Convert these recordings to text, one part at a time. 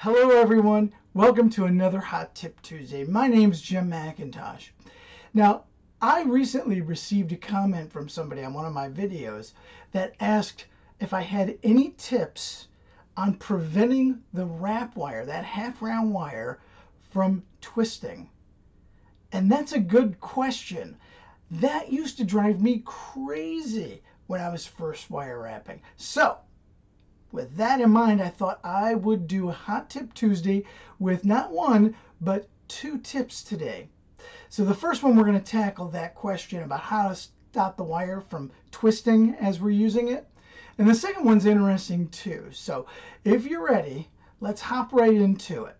Hello everyone, welcome to another Hot Tip Tuesday. My name's Jim McIntosh. Now, I recently received a comment from somebody on one of my videos that asked if I had any tips on preventing the wrap wire, that half round wire, from twisting. And that's a good question. That used to drive me crazy when I was first wire wrapping. So, with that in mind, I thought I would do a Hot Tip Tuesday with not one, but two tips today. So the first one, we're going to tackle that question about how to stop the wire from twisting as we're using it. And the second one's interesting too. So if you're ready, let's hop right into it.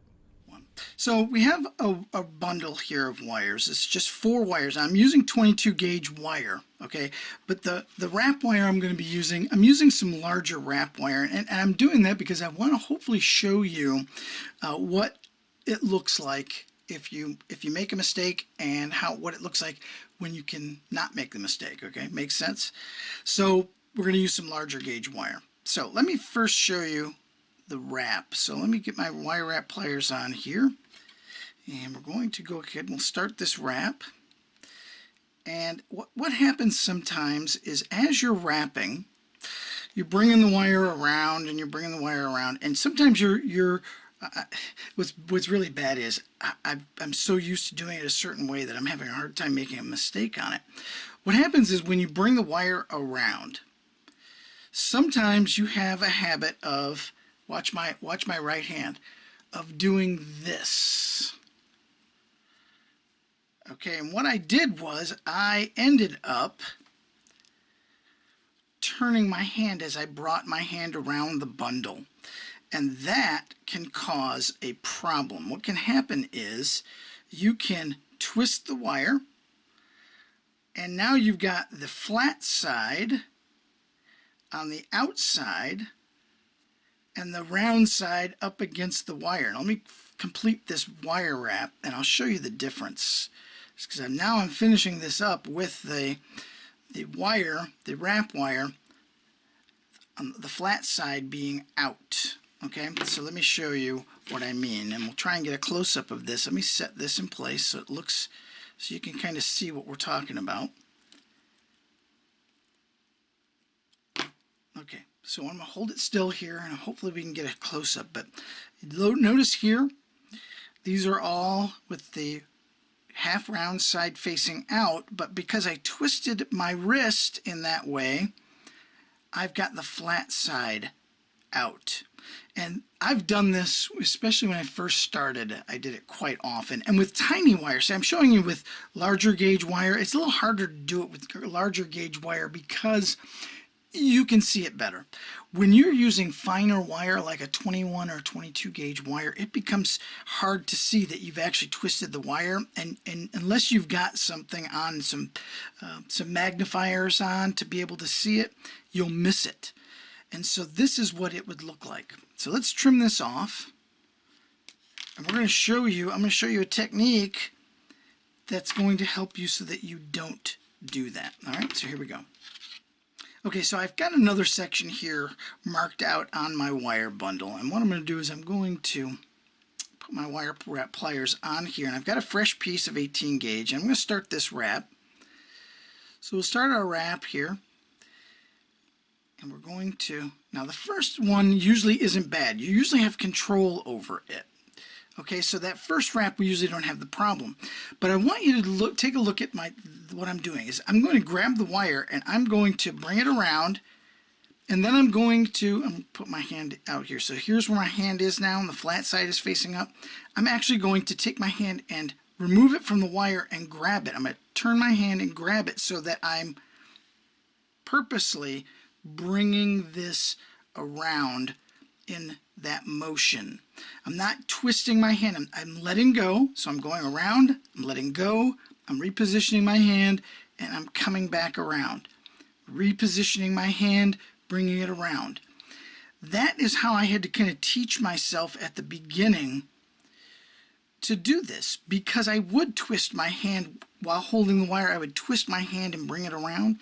So we have a bundle here of wires. It's just 4 wires. I'm using 22 gauge wire, okay? But the wrap wire I'm going to be using, I'm using some larger wrap wire. And I'm doing that because I want to hopefully show you what it looks like if you make a mistake and what it looks like when you can not make the mistake, okay? Makes sense? So we're going to use some larger gauge wire. So let me first show you the wrap. So let me get my wire wrap pliers on here, and we're going to go ahead and we'll start this wrap. And what happens sometimes is as you're wrapping, you're bringing the wire around and you're bringing the wire around, and sometimes what's really bad is I'm so used to doing it a certain way that I'm having a hard time making a mistake on it. What happens is when you bring the wire around, sometimes you have a habit of watch my right hand, of doing this. Okay, and what I did was I ended up turning my hand as I brought my hand around the bundle. And that can cause a problem. What can happen is you can twist the wire, and now you've got the flat side on the outside and the round side up against the wire. Now, let me complete this wire wrap and I'll show you the difference. Because now I'm finishing this up with the wire, the wrap wire, on the flat side being out. Okay, so let me show you what I mean, and we'll try and get a close-up of this. Let me set this in place so it looks, so you can kind of see what we're talking about. Okay, so I'm going to hold it still here, and hopefully we can get a close-up. But notice here, these are all with the half round side facing out, but because I twisted my wrist in that way, I've got the flat side out. And I've done this, especially when I first started, I did it quite often. And with tiny wire, so I'm showing you with larger gauge wire, it's a little harder to do it with larger gauge wire because you can see it better. When you're using finer wire like a 21 or 22 gauge wire, it becomes hard to see that you've actually twisted the wire, and unless you've got something on, some magnifiers on to be able to see it, you'll miss it. And so this is what it would look like. So let's trim this off, and we're going to show you, I'm going to show you a technique that's going to help you so that you don't do that. All right, so here we go. Okay, so I've got another section here marked out on my wire bundle, and what I'm going to do is I'm going to put my wire wrap pliers on here, and I've got a fresh piece of 18 gauge, and I'm going to start this wrap. So we'll start our wrap here, and we're going to, now the first one usually isn't bad. You usually have control over it. Okay, so that first wrap we usually don't have the problem. But I want you to take a look at what I'm doing is I'm going to grab the wire and I'm going to bring it around, and then I'm going to put my hand out here. So here's where my hand is now, and the flat side is facing up. I'm actually going to take my hand and remove it from the wire and grab it. I'm going to turn my hand and grab it so that I'm purposely bringing this around in that motion. I'm not twisting my hand, I'm letting go. So I'm going around, I'm letting go, I'm repositioning my hand, and I'm coming back around. Repositioning my hand, bringing it around. That is how I had to kind of teach myself at the beginning to do this, because I would twist my hand while holding the wire. I would twist my hand and bring it around.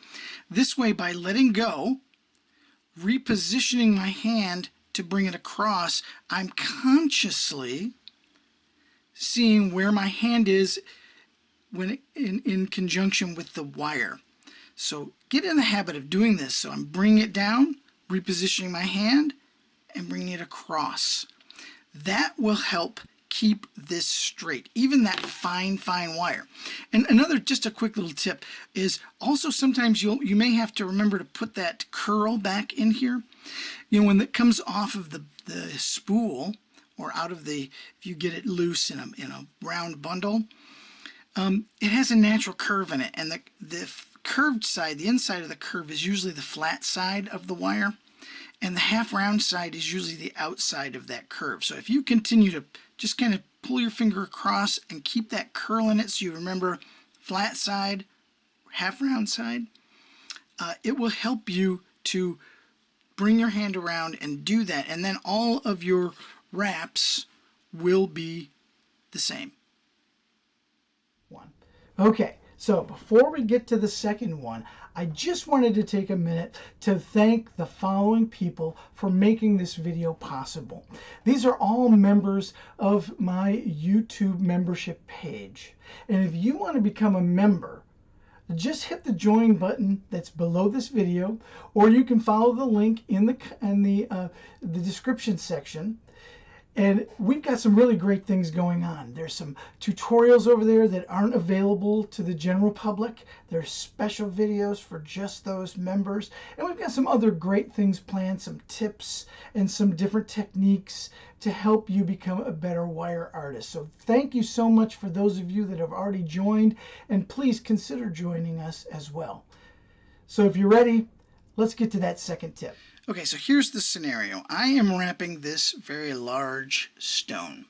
This way, by letting go, repositioning my hand to bring it across, I'm consciously seeing where my hand is when in conjunction with the wire. So get in the habit of doing this. So I'm bringing it down, repositioning my hand, and bringing it across. That will help keep this straight, even that fine wire. And another, just a quick little tip, is also sometimes you may have to remember to put that curl back in here. You know, when it comes off of the spool, or out of the, if you get it loose in a round bundle, it has a natural curve in it, and the curved side, the inside of the curve, is usually the flat side of the wire, and the half round side is usually the outside of that curve. So if you continue to just kind of pull your finger across and keep that curl in it, so you remember flat side, half round side, it will help you to bring your hand around and do that, and then all of your wraps will be the same. One. Okay, so before we get to the second one, I just wanted to take a minute to thank the following people for making this video possible. These are all members of my YouTube membership page. And if you want to become a member, just hit the join button that's below this video, or you can follow the link in the description section. And we've got some really great things going on. There's some tutorials over there that aren't available to the general public. There's special videos for just those members. And we've got some other great things planned, some tips and some different techniques to help you become a better wire artist. So thank you so much for those of you that have already joined, and please consider joining us as well. So if you're ready, let's get to that second tip. Okay, so here's the scenario. I am wrapping this very large stone.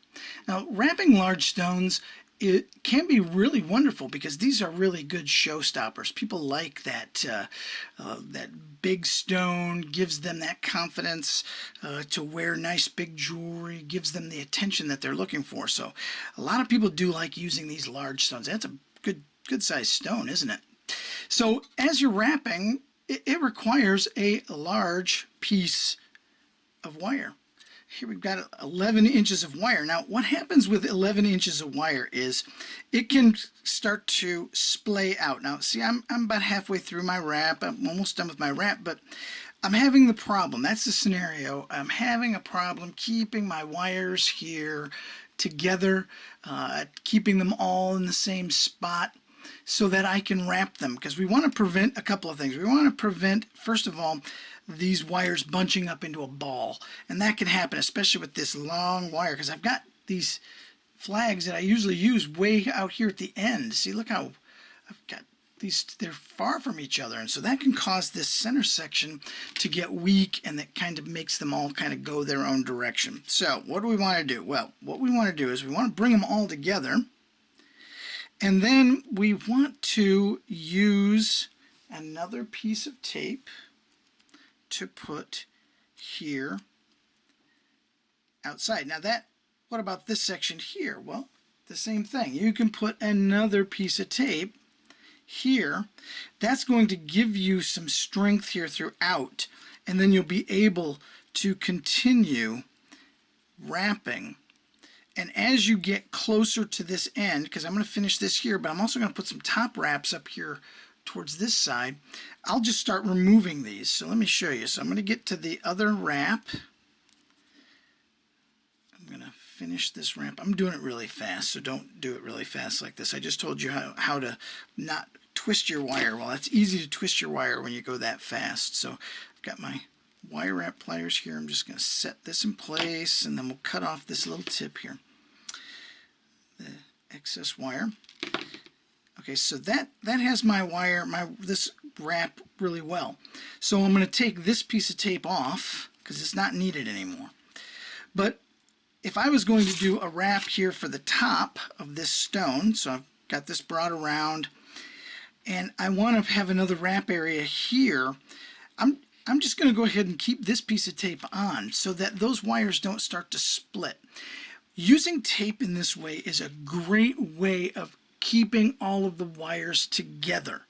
Now, wrapping large stones, it can be really wonderful because these are really good showstoppers. People like that that big stone, gives them that confidence to wear nice big jewelry, gives them the attention that they're looking for. So a lot of people do like using these large stones. That's a good sized stone, isn't it? So as you're wrapping, it requires a large piece of wire. Here we've got 11 inches of wire. Now what happens with 11 inches of wire is it can start to splay out. Now see, I'm about halfway through my wrap. I'm almost done with my wrap, but I'm having the problem. That's the scenario. I'm having a problem keeping my wires here together, keeping them all in the same spot, so that I can wrap them, because we want to prevent a couple of things. We want to prevent, first of all, these wires bunching up into a ball, and that can happen especially with this long wire, because I've got these flags that I usually use way out here at the end. See, look how I've got these, they're far from each other, and so that can cause this center section to get weak, and that kind of makes them all kind of go their own direction. So what do we want to do? Well, what we want to do is we want to bring them all together. And then we want to use another piece of tape to put here outside. Now what about this section here? Well, the same thing. You can put another piece of tape here. That's going to give you some strength here throughout, and then you'll be able to continue wrapping. And as you get closer to this end, because I'm going to finish this here, but I'm also going to put some top wraps up here towards this side, I'll just start removing these. So let me show you. So I'm going to get to the other wrap. I'm going to finish this wrap. I'm doing it really fast, so don't do it really fast like this. I just told you how to not twist your wire. Well, it's easy to twist your wire when you go that fast. So I've got my wire wrap pliers here. I'm just going to set this in place, and then we'll cut off this little tip here, the excess wire. Okay, so that has my wire, this wrap really well. So I'm going to take this piece of tape off because it's not needed anymore. But if I was going to do a wrap here for the top of this stone, so I've got this brought around, and I want to have another wrap area here, I'm just going to go ahead and keep this piece of tape on so that those wires don't start to split. Using tape in this way is a great way of keeping all of the wires together.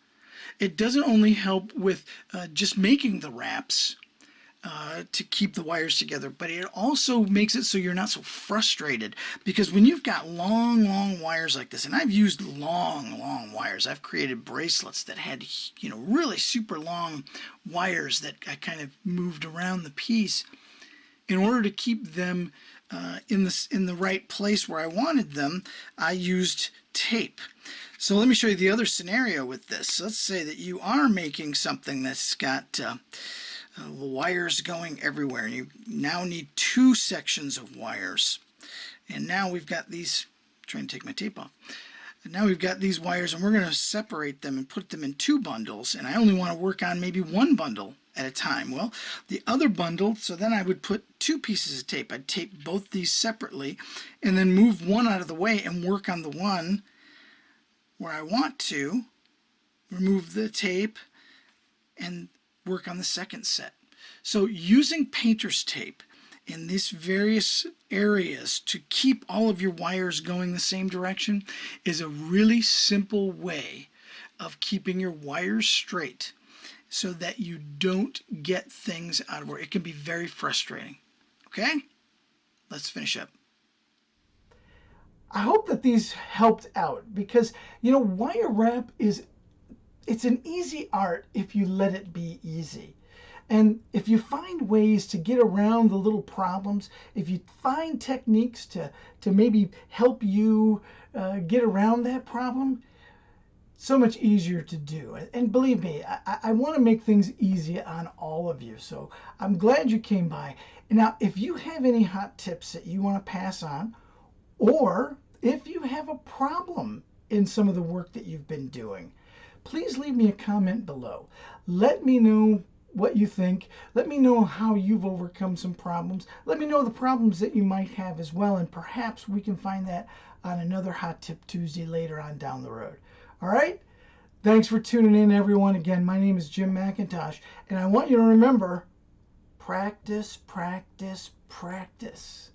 It doesn't only help with just making the wraps, to keep the wires together, but it also makes it so you're not so frustrated, because when you've got long wires like this, and I've used long wires, I've created bracelets that had, really super long wires that I kind of moved around the piece in order to keep them in the right place where I wanted them. I used tape. So let me show you the other scenario with this. Let's say that you are making something that's got wires going everywhere, and you now need two sections of wires. And now we've got these, trying to take my tape off. And now we've got these wires, and we're going to separate them and put them in two bundles, and I only want to work on maybe one bundle at a time. Well, the other bundle, so then I would put two pieces of tape. I'd tape both these separately and then move one out of the way and work on the one where I want to, remove the tape, and work on the second set. So using painter's tape in these various areas to keep all of your wires going the same direction is a really simple way of keeping your wires straight so that you don't get things out of order. It can be very frustrating. Okay? Let's finish up. I hope that these helped out because, wire wrap it's an easy art if you let it be easy. And if you find ways to get around the little problems, if you find techniques to maybe help you get around that problem, so much easier to do. And believe me, I want to make things easy on all of you. So I'm glad you came by. Now, if you have any hot tips that you want to pass on, or if you have a problem in some of the work that you've been doing, please leave me a comment below. Let me know what you think. Let me know how you've overcome some problems. Let me know the problems that you might have as well, and perhaps we can find that on another Hot Tip Tuesday later on down the road. All right? Thanks for tuning in, everyone. Again, my name is Jim McIntosh, and I want you to remember, practice, practice, practice.